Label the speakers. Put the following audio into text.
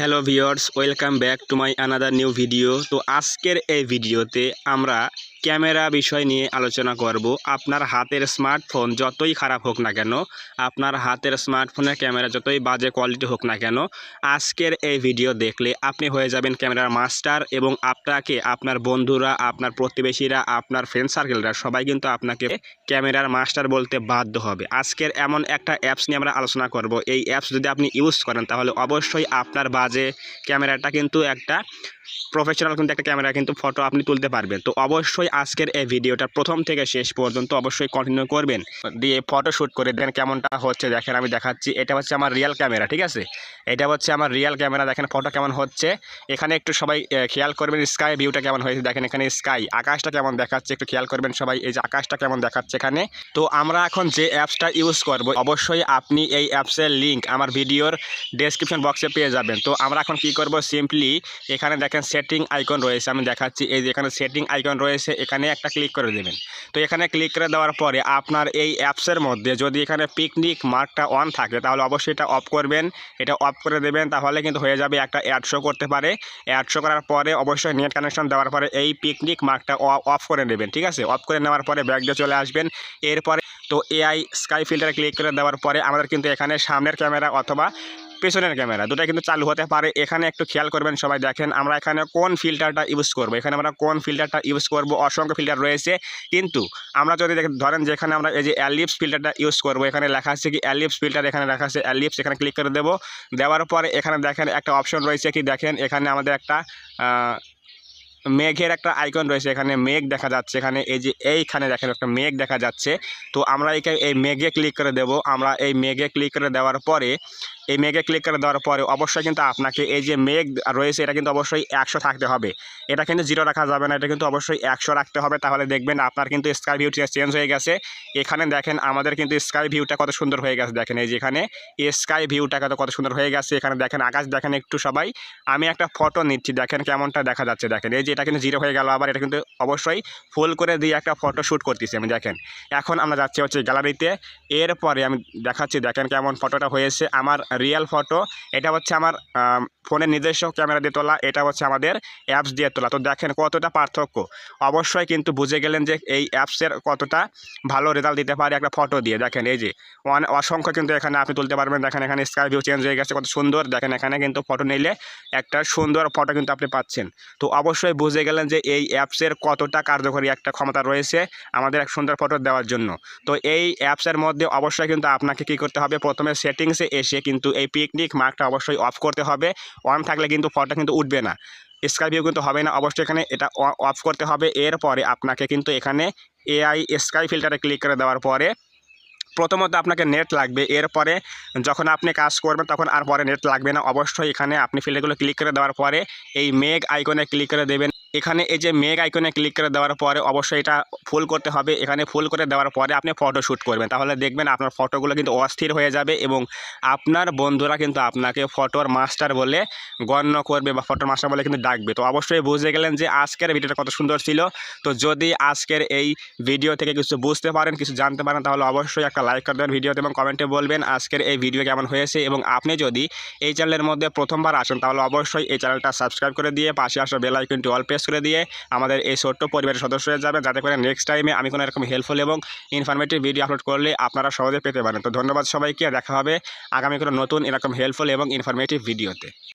Speaker 1: Hello viewers, welcome back to my another new video. তো আজকের এই ভিডিওতে আমরা ক্যামেরা বিষয় নিয়ে আলোচনা করব। আপনার হাতের স্মার্টফোন যতই খারাপ হোক না কেন, আপনার হাতের স্মার্টফোনের ক্যামেরা যতই বাজে কোয়ালিটি হোক না কেন, আজকের এই ভিডিও দেখলে আপনি হয়ে যাবেন ক্যামেরার মাস্টার এবং আপনাকে আপনার বন্ধুরা, আপনার প্রতিবেশীরা, আপনার ফ্রেন্ড সার্কেলরা সবাই কিন্তু আপনাকে ক্যামেরার মাস্টার বলতে বাধ্য হবে। আজকের এমন একটা অ্যাপস নিয়ে আমরা আলোচনা করব। এই অ্যাপস যদি আপনি ইউজ করেন তাহলে অবশ্যই আপনার বাজে ক্যামেরাটা কিন্তু একটা প্রফেশনাল কিন্তু একটা ক্যামেরা কিন্তু ফটো আপনি তুলতে পারবেন। তো অবশ্যই আজকের এই ভিডিওটা প্রথম থেকে শেষ পর্যন্ত অবশ্যই কন্টিনিউ করবেন, দিয়ে ফটো শ্যুট করে দেখেন কেমনটা হচ্ছে। দেখেন আমি দেখাচ্ছি, এটা হচ্ছে আমার রিয়েল ক্যামেরা, ঠিক আছে? এটা হচ্ছে আমার রিয়েল ক্যামেরা। দেখেন ফটো কেমন হচ্ছে। এখানে একটু সবাই খেয়াল করবেন স্কাই ভিউটা কেমন হয়েছে। দেখেন এখানে স্কাই, আকাশটা কেমন দেখাচ্ছে, একটু খেয়াল করবেন সবাই। এই যে আকাশটা কেমন দেখাচ্ছে এখানে। তো আমরা এখন যে অ্যাপসটা ইউজ করব, অবশ্যই আপনি এই অ্যাপসের লিঙ্ক আমার ভিডিওর ডেসক্রিপশন বক্সে পেয়ে যাবেন। তো আমরা এখন কি করব, সিম্পলি এখানে দেখেন সেটিং আইকন রয়েছে, আমি দেখাচ্ছি। এই যে এখানে সেটিং আইকন রয়েছে, এখানে একটা ক্লিক করে দেবেন। তো এখানে ক্লিক করে দেওয়ার পরে আপনার এই অ্যাপসের মধ্যে যদি এখানে পিকনিক মার্কটা অন থাকে তাহলে অবশ্যই এটা অফ করবেন। এটা অফ করে দেবেন, তাহলে কিন্তু হয়ে যাবে একটা অ্যাড শো করতে পারে। অ্যাড শো করার পরে অবশ্যই নেট কানেকশন দেওয়ার পরে এই পিকনিক মার্কটা অফ করে নেবেন, ঠিক আছে? অফ করে নেওয়ার পরে ব্যাক দিয়ে চলে আসবেন। এরপরে তো এআই স্কাই ফিল্টারে ক্লিক করে দেওয়ার পরে আমাদের কিন্তু এখানে সামনের ক্যামেরা অথবা পেছনের ক্যামেরা দুটাই কিন্তু চালু হতে পারে। এখানে একটু খেয়াল করবেন সবাই। দেখেন আমরা এখানে কোন ফিল্টারটা ইউজ করব, এখানে আমরা কোন ফিল্টারটা ইউজ করব। অসংখ্য ফিল্টার রয়েছে, কিন্তু আমরা যদি ধরেন যেখানে আমরা এই যে অ্যালিপস ফিল্টারটা ইউজ করব, এখানে লেখা আছে কি অ্যালিপস ফিল্টার, এখানে লেখা আছে অ্যালিপস, এখানে ক্লিক করে দেবো। দেওয়ার পরে এখানে দেখেন একটা অপশন রয়েছে কি, দেখেন এখানে আমাদের একটা মেঘের একটা আইকন রয়েছে, এখানে মেঘ দেখা যাচ্ছে। এখানে এই যে এইখানে দেখেন একটা মেঘ দেখা যাচ্ছে। তো আমরা এই মেঘে ক্লিক করে দেব। আমরা এই মেঘে ক্লিক করে দেওয়ার পরে অবশ্যই কিন্তু আপনাকে এই যে মেঘ রয়েছে এটা কিন্তু অবশ্যই 100 থাকতে হবে। এটা কিন্তু 0 রাখা যাবে না, এটা কিন্তু অবশ্যই 100 রাখতে হবে। তাহলে দেখবেন আপনার কিন্তু স্কাই ভিউটা চেঞ্জ হয়ে গেছে। এখানে দেখেন আমাদের কিন্তু স্কাই ভিউটা কত সুন্দর হয়ে গেছে। দেখেন এই যে এখানে স্কাই ভিউটা কত সুন্দর হয়ে গেছে। এখানে দেখেন আকাশ, দেখেন একটু সবাই। আমি একটা ফটো নিচ্ছি, দেখেন কেমনটা দেখা যাচ্ছে। দেখেন এই যে এটা কিন্তু 0 হয়ে গেল, আবার এটা কিন্তু অবশ্যই ফুল করে দিয়ে একটা ফটো শ্যুট করতেছি আমি। দেখেন এখন আমরা যাচ্ছি হচ্ছে গ্যালারিতে। এরপরে আমি দেখাচ্ছি, দেখেন কেমন ফটোটা হয়েছে। আমার রিয়েল ফটো, এটা হচ্ছে আমার ফোনের নিজস্ব ক্যামেরা দিয়ে তোলা, এটা হচ্ছে আমাদের অ্যাপস দিয়ে তোলা। তো দেখেন কতটা পার্থক্য। অবশ্যই কিন্তু বুঝে গেলেন যে এই অ্যাপসের কতটা ভালো রেজাল্ট দিতে পারে একটা ফটো দিয়ে। দেখেন এই যে অসংখ্য কিন্তু এখানে আপনি তুলতে পারবেন। দেখেন এখানে স্কাই ভিউ চেঞ্জ হয়ে গেছে, কত সুন্দর। দেখেন এখানে কিন্তু ফটো নিলে একটা সুন্দর ফটো কিন্তু আপনি পাচ্ছেন। তো অবশ্যই বুঝে গেলেন যে এই অ্যাপসের কতটা কার্যকরী একটা ক্ষমতা রয়েছে আমাদের এক সুন্দর ফটো দেওয়ার জন্য। তো এই অ্যাপসের মধ্যে অবশ্যই কিন্তু আপনাকে কী করতে হবে, প্রথমে সেটিংসে এসে কিন্তু এই পিকনিক মার্কটা অবশ্যই অফ করতে হবে। অন থাকলে কিন্তু ফটো কিন্তু উঠবে না, স্কাই ভিউ কিন্তু হবে না। অবশ্যই এখানে এটা অফ করতে হবে। এরপরে আপনাকে কিন্তু এখানে এআই স্কাই ফিল্টারে ক্লিক করে দেওয়ার পরে প্রথমত আপনাকে নেট লাগবে। এরপরে যখন আপনি কাজ করবেন তখন আর পরে নেট লাগবে না। অবশ্যই এখানে আপনি ফিল্টারগুলো ক্লিক করে দেওয়ার পরে এই মেঘ আইকনে ক্লিক করে দেবেন। এখানে এই যে মেঘ আইকনে ক্লিক করে দেওয়ার পরে অবশ্যই এটা ফুল করতে হবে। এখানে ফুল করে দেওয়ার পরে আপনি ফটো শ্যুট করবেন, তাহলে দেখবেন আপনার ফটোগুলো কিন্তু অস্থির হয়ে যাবে এবং আপনার বন্ধুরা কিন্তু আপনাকে ফটোর মাস্টার বলে গণ্য করবে বা ফটোর মাস্টার বলে কিন্তু ডাকবে। তো অবশ্যই বুঝে গেলেন যে আজকের ভিডিওটা কত সুন্দর ছিল। তো যদি আজকের এই ভিডিও থেকে কিছু বুঝতে পারেন, কিছু জানতে পারেন, তাহলে অবশ্যই একটা লাইক করে দেবেন ভিডিওতে এবং কমেন্টে বলবেন আজকের এই ভিডিও কেমন হয়েছে। এবং আপনি যদি এই চ্যানেলের মধ্যে প্রথমবার আসেন তাহলে অবশ্যই এই চ্যানেলটা সাবস্ক্রাইব করে দিয়ে পাশে আসা বেল আইকনটি অল প্রেস করে দিয়ে আমাদের এই ছোট্ট পরিবারের সদস্য হয়ে যাবেন, যাতে করে নেক্সট টাইমে আমি কোনো এরকম হেল্পফুল এবং ইনফরমেটিভ ভিডিও আপলোড করলে আপনারা সহজে পেতে পারেন। তো ধন্যবাদ সবাইকে, দেখা হবে আগামী কোনো নতুন এরকম হেল্পফুল এবং ইনফরমেটিভ ভিডিওতে।